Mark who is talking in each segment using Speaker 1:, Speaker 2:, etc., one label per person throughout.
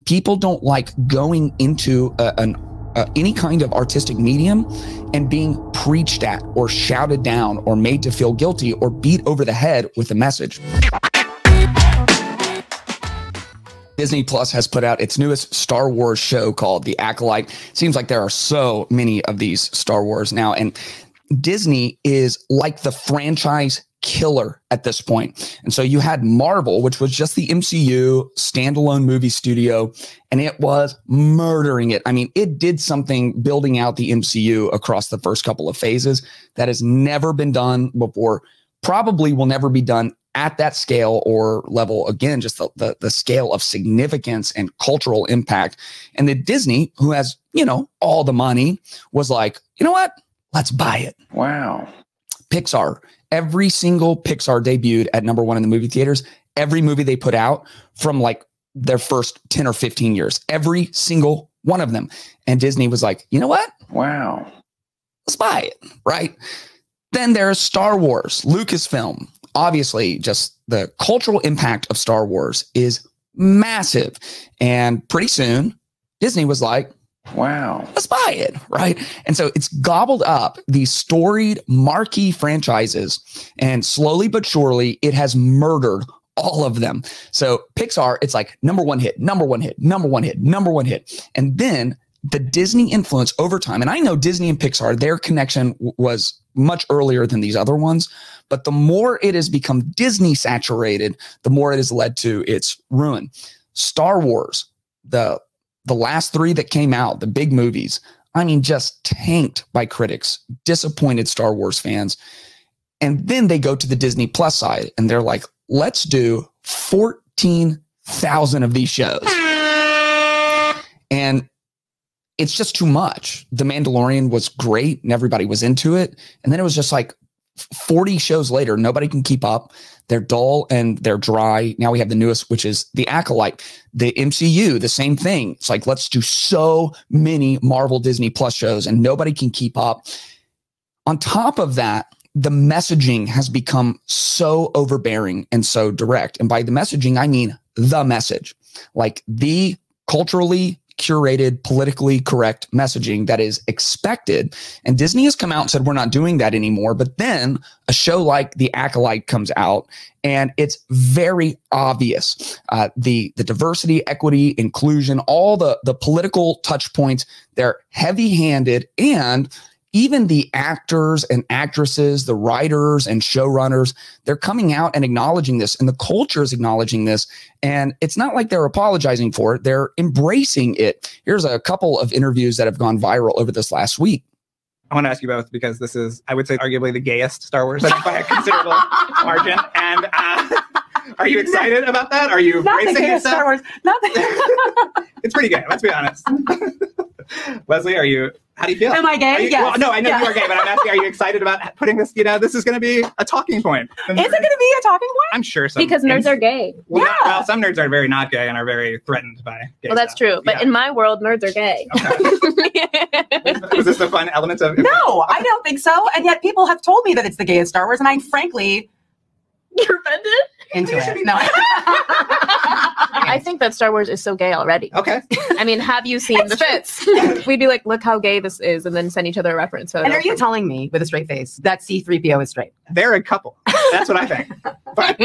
Speaker 1: people don't like going into any kind of artistic medium and being preached at or shouted down or made to feel guilty or beat over the head with a message. Disney Plus has put out its newest Star Wars show called The Acolyte. Seems like there are so many of these Star Wars now, and Disney is like the franchise killer at this point. And so you had Marvel, which was just the MCU standalone movie studio, and it was murdering it. I mean, it did something building out the MCU across the first couple of phases that has never been done before, probably will never be done at that scale or level again, just the scale of significance and cultural impact. And then Disney, who has, you know, all the money, was like, you know what? Let's buy it.
Speaker 2: Wow.
Speaker 1: Pixar, every single Pixar debuted at #1 in the movie theaters. Every movie they put out from like their first 10 or 15 years, every single one of them. And Disney was like, you know what?
Speaker 2: Wow.
Speaker 1: Let's buy it. Right. Then there's Star Wars, Lucasfilm. Obviously, just the cultural impact of Star Wars is massive. And pretty soon, Disney was like,
Speaker 2: wow,
Speaker 1: let's buy it, right? And so it's gobbled up these storied marquee franchises, and slowly but surely, it has murdered all of them. So Pixar, it's like #1 hit, #1 hit, #1 hit, #1 hit. And then the Disney influence over time, and I know Disney and Pixar, their connection was much earlier than these other ones, but the more it has become Disney saturated, the more it has led to its ruin. Star Wars, the last 3 that came out, the big movies, I mean, just tanked by critics, disappointed Star Wars fans. And then they go to the Disney Plus side and they're like, let's do 14,000 of these shows. And it's just too much. The Mandalorian was great and everybody was into it. And then it was just like 40 shows later, nobody can keep up. They're dull and they're dry. Now we have the newest, which is The Acolyte. The MCU, the same thing. It's like, let's do so many Marvel Disney Plus shows and nobody can keep up. On top of that, the messaging has become so overbearing and so direct. And by the messaging, I mean the message, like the culturally curated, politically correct messaging that is expected. And Disney has come out and said, we're not doing that anymore. But then a show like The Acolyte comes out and it's very obvious. The diversity, equity, inclusion, all the political touch points, they're heavy-handed, and even the actors and actresses, the writers and showrunners, they're coming out and acknowledging this, and the culture is acknowledging this. And it's not like they're apologizing for it. They're embracing it. Here's a couple of interviews that have gone viral over this last week.
Speaker 3: I want to ask you both, because this is, I would say, arguably the gayest Star Wars by a considerable margin. And are you excited about that? Are you
Speaker 4: not
Speaker 3: embracing yourself?
Speaker 4: Star Wars. Not the
Speaker 3: It's pretty gay, let's be honest. Leslie, how do you feel?
Speaker 4: Am I gay? Yes.
Speaker 3: Well, no, I know you are gay, but I'm asking, are you excited about putting this, this is going to be a talking point?
Speaker 4: Is it going to be a talking point?
Speaker 3: I'm sure so.
Speaker 5: Because nerds are gay.
Speaker 3: Well,
Speaker 4: Yeah.
Speaker 3: well, some nerds are very not gay and are very threatened by gay
Speaker 5: Well, that's
Speaker 3: stuff.
Speaker 5: true. But
Speaker 3: Yeah.
Speaker 5: in my world, nerds are gay.
Speaker 3: Okay. Was this the fun element of?
Speaker 4: No, I don't think so. And yet people have told me that it's the gayest Star Wars, and I'm frankly
Speaker 5: You're offended?
Speaker 4: into it. No.
Speaker 5: I think that Star Wars is so gay already.
Speaker 3: Okay.
Speaker 5: I mean, have you seen the fits? We'd be like, look how gay this is, and then send each other a reference.
Speaker 4: And are you telling me with a straight face that C-3PO is straight?
Speaker 3: They're a couple. That's what I think. But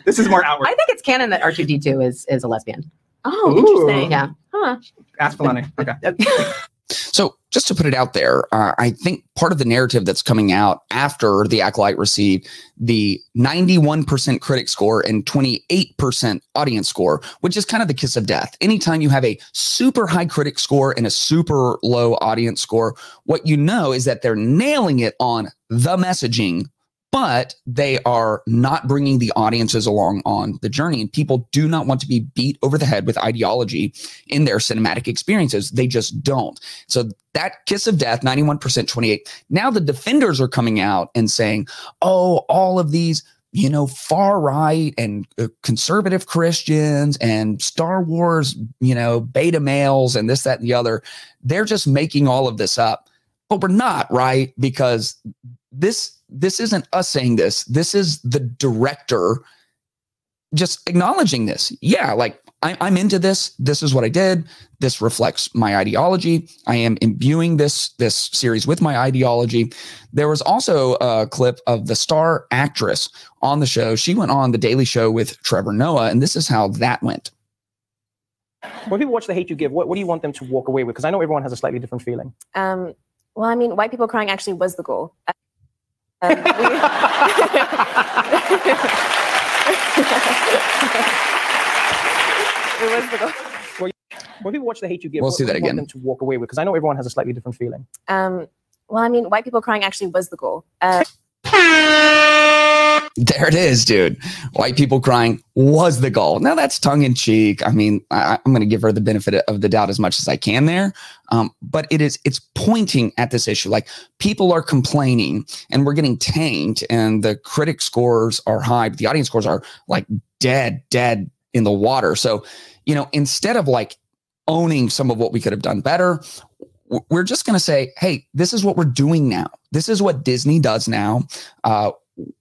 Speaker 3: this is more outward.
Speaker 4: I think it's canon that R2-D2 is a lesbian.
Speaker 5: Oh,
Speaker 3: Ooh.
Speaker 5: interesting.
Speaker 4: Yeah.
Speaker 5: Huh.
Speaker 3: Ask Filoni. Okay.
Speaker 1: So just to put it out there, I think part of the narrative that's coming out after The Acolyte received the 91% critic score and 28% audience score, which is kind of the kiss of death. Anytime you have a super high critic score and a super low audience score, what you know is that they're nailing it on the messaging, but they are not bringing the audiences along on the journey. And people do not want to be beat over the head with ideology in their cinematic experiences. They just don't. So that kiss of death, 91%, 28. Now the defenders are coming out and saying, oh, all of these, far right and conservative Christians and Star Wars, beta males and this, that, and the other, they're just making all of this up. But we're not, right? Because this isn't us saying this. This is the director just acknowledging this. Yeah, like I'm into this. This is what I did. This reflects my ideology. I am imbuing this series with my ideology. There was also a clip of the star actress on the show. She went on The Daily Show with Trevor Noah, and this is how that went.
Speaker 2: When people watch The Hate U Give, what do you want them to walk away with? Because I know everyone has a slightly different feeling.
Speaker 5: Well, I mean, white people crying actually was the goal. It was the goal.
Speaker 2: When people watch The Hate U Give,
Speaker 1: we'll see that
Speaker 2: what do you
Speaker 1: again.
Speaker 2: want them to walk away with? Because I know everyone has a slightly different feeling.
Speaker 5: Well, I mean, white people crying actually was the goal.
Speaker 1: There it is, dude. White people crying was the goal. Now that's tongue in cheek. I mean, I'm going to give her the benefit of the doubt as much as I can there. But it's pointing at this issue. Like, people are complaining and we're getting tanked, and the critic scores are high, but the audience scores are like dead in the water. So, instead of like owning some of what we could have done better, we're just going to say, hey, this is what we're doing now. This is what Disney does now.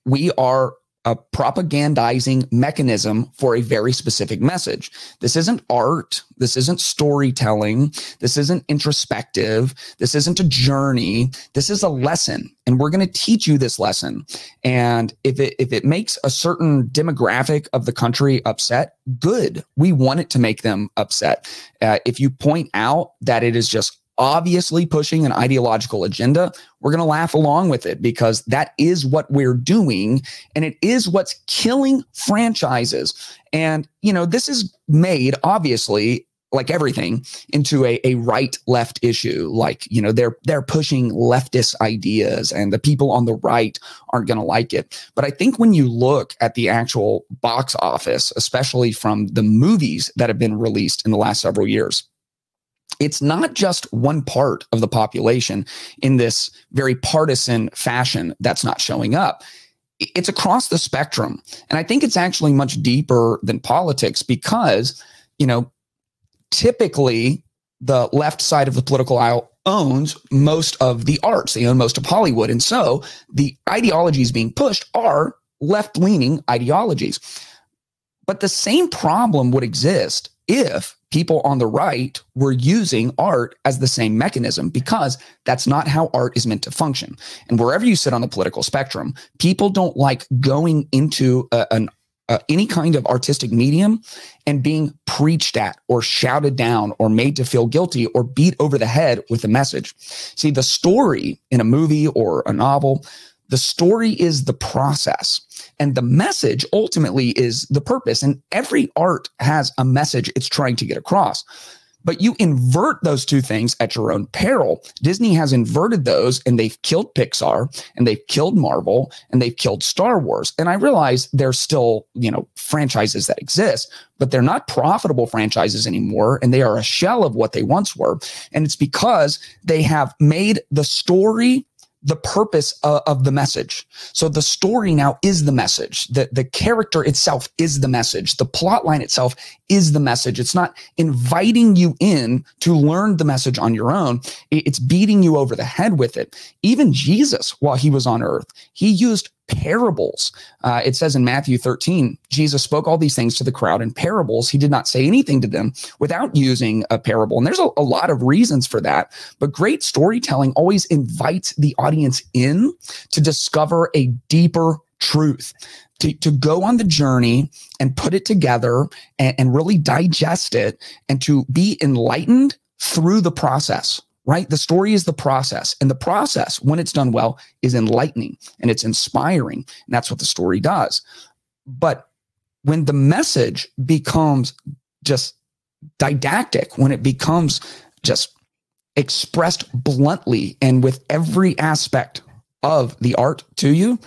Speaker 1: We are a propagandizing mechanism for a very specific message. This isn't art. This isn't storytelling. This isn't introspective. This isn't a journey. This is a lesson. And we're going to teach you this lesson. And if it makes a certain demographic of the country upset, good. We want it to make them upset. If you point out that it is just obviously pushing an ideological agenda, we're going to laugh along with it, because that is what we're doing. And it is what's killing franchises. And, this is made, obviously, like everything, into a right-left issue. Like, they're pushing leftist ideas, and the people on the right aren't going to like it. But I think when you look at the actual box office, especially from the movies that have been released in the last several years, it's not just one part of the population in this very partisan fashion that's not showing up. It's across the spectrum. And I think it's actually much deeper than politics, because, typically the left side of the political aisle owns most of the arts. They own most of Hollywood. And so the ideologies being pushed are left-leaning ideologies. But the same problem would exist if people on the right were using art as the same mechanism, because that's not how art is meant to function. And wherever you sit on the political spectrum, people don't like going into any kind of artistic medium and being preached at or shouted down or made to feel guilty or beat over the head with a message. See, the story in a movie or a novel, the story is the process, and the message ultimately is the purpose. And every art has a message it's trying to get across. But you invert those two things at your own peril. Disney has inverted those, and they've killed Pixar, and they've killed Marvel, and they've killed Star Wars. And I realize there's still, franchises that exist, but they're not profitable franchises anymore, and they are a shell of what they once were. And it's because they have made the story the purpose of the message. So the story now is the message. The character itself is the message. The plot line itself is the message. It's not inviting you in to learn the message on your own. It's beating you over the head with it. Even Jesus, while he was on earth, he used parables. It says in Matthew 13, Jesus spoke all these things to the crowd in parables. He did not say anything to them without using a parable. And there's a lot of reasons for that. But great storytelling always invites the audience in to discover a deeper truth, to go on the journey and put it together and really digest it, and to be enlightened through the process. Right? The story is the process, and the process, when it's done well, is enlightening and it's inspiring. And that's what the story does. But when the message becomes just didactic, when it becomes just expressed bluntly and with every aspect of the art to you,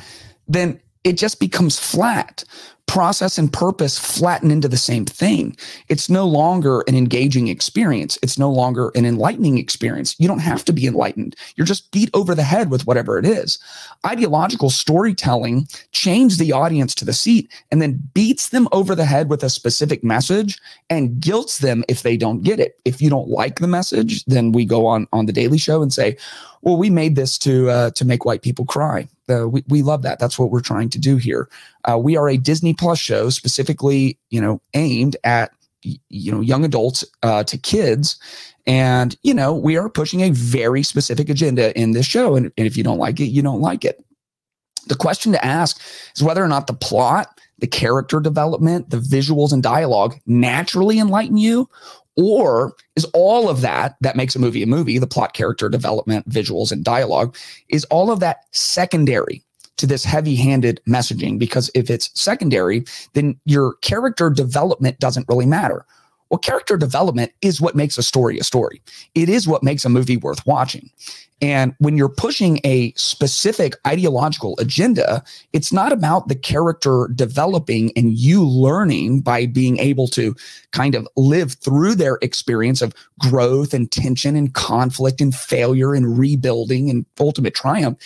Speaker 1: then it just becomes flat. Process and purpose flatten into the same thing. It's no longer an engaging experience. It's no longer an enlightening experience. You don't have to be enlightened. You're just beat over the head with whatever it is. Ideological storytelling chains the audience to the seat and then beats them over the head with a specific message and guilts them if they don't get it. If you don't like the message, then we go on The Daily Show and say, well, we made this to make white people cry. We love that. That's what we're trying to do here. We are a Disney Plus show specifically, aimed at, young adults to kids. And, we are pushing a very specific agenda in this show. And if you don't like it, you don't like it. The question to ask is whether or not the plot, the character development, the visuals and dialogue naturally enlighten you, or is all of that makes a movie, the plot, character development, visuals, and dialogue, is all of that secondary to this heavy-handed messaging? Because if it's secondary, then your character development doesn't really matter. Well, character development is what makes a story a story. It is what makes a movie worth watching. And when you're pushing a specific ideological agenda, it's not about the character developing and you learning by being able to kind of live through their experience of growth and tension and conflict and failure and rebuilding and ultimate triumph.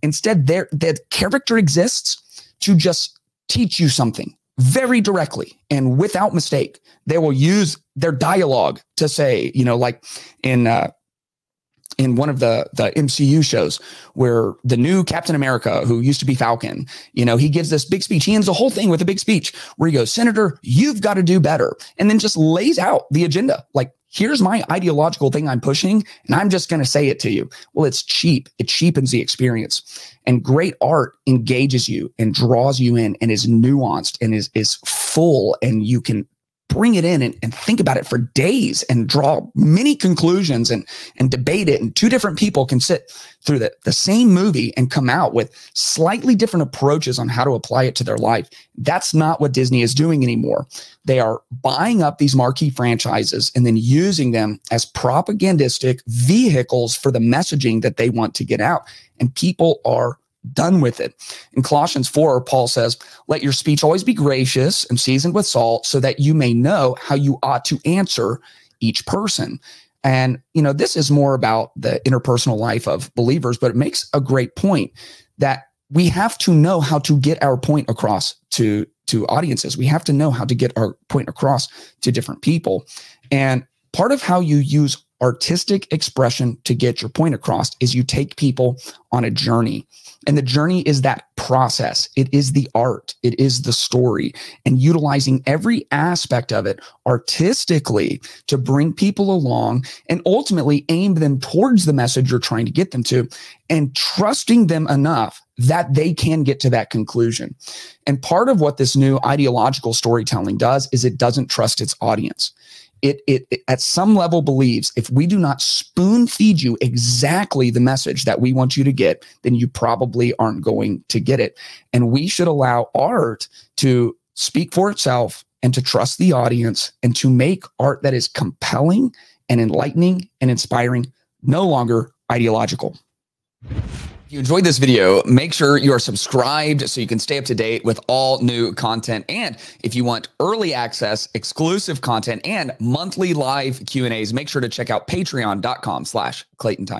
Speaker 1: Instead, that character exists to just teach you something very directly and without mistake. They will use their dialogue to say, like in one of the MCU shows where the new Captain America, who used to be Falcon, he gives this big speech. He ends the whole thing with a big speech where he goes, "Senator, you've got to do better." And then just lays out the agenda. Like, here's my ideological thing I'm pushing, and I'm just going to say it to you. Well, it's cheap. It cheapens the experience. And great art engages you and draws you in and is nuanced and is full, and you can bring it in and think about it for days and draw many conclusions and debate it. And two different people can sit through the same movie and come out with slightly different approaches on how to apply it to their life. That's not what Disney is doing anymore. They are buying up these marquee franchises and then using them as propagandistic vehicles for the messaging that they want to get out. And people are done with it. In Colossians 4, Paul says, "Let your speech always be gracious and seasoned with salt, so that you may know how you ought to answer each person." And, this is more about the interpersonal life of believers, but it makes a great point that we have to know how to get our point across to audiences. We have to know how to get our point across to different people. And part of how you use artistic expression to get your point across is you take people on a journey. And the journey is that process. It is the art. It is the story, and utilizing every aspect of it artistically to bring people along and ultimately aim them towards the message you're trying to get them to, and trusting them enough that they can get to that conclusion. And part of what this new ideological storytelling does is it doesn't trust its audience. It at some level believes if we do not spoon feed you exactly the message that we want you to get, then you probably aren't going to get it. And we should allow art to speak for itself and to trust the audience and to make art that is compelling and enlightening and inspiring, no longer ideological. If you enjoyed this video, make sure you are subscribed so you can stay up to date with all new content. And if you want early access, exclusive content, and monthly live Q&As, make sure to check out patreon.com/ClaytonTime.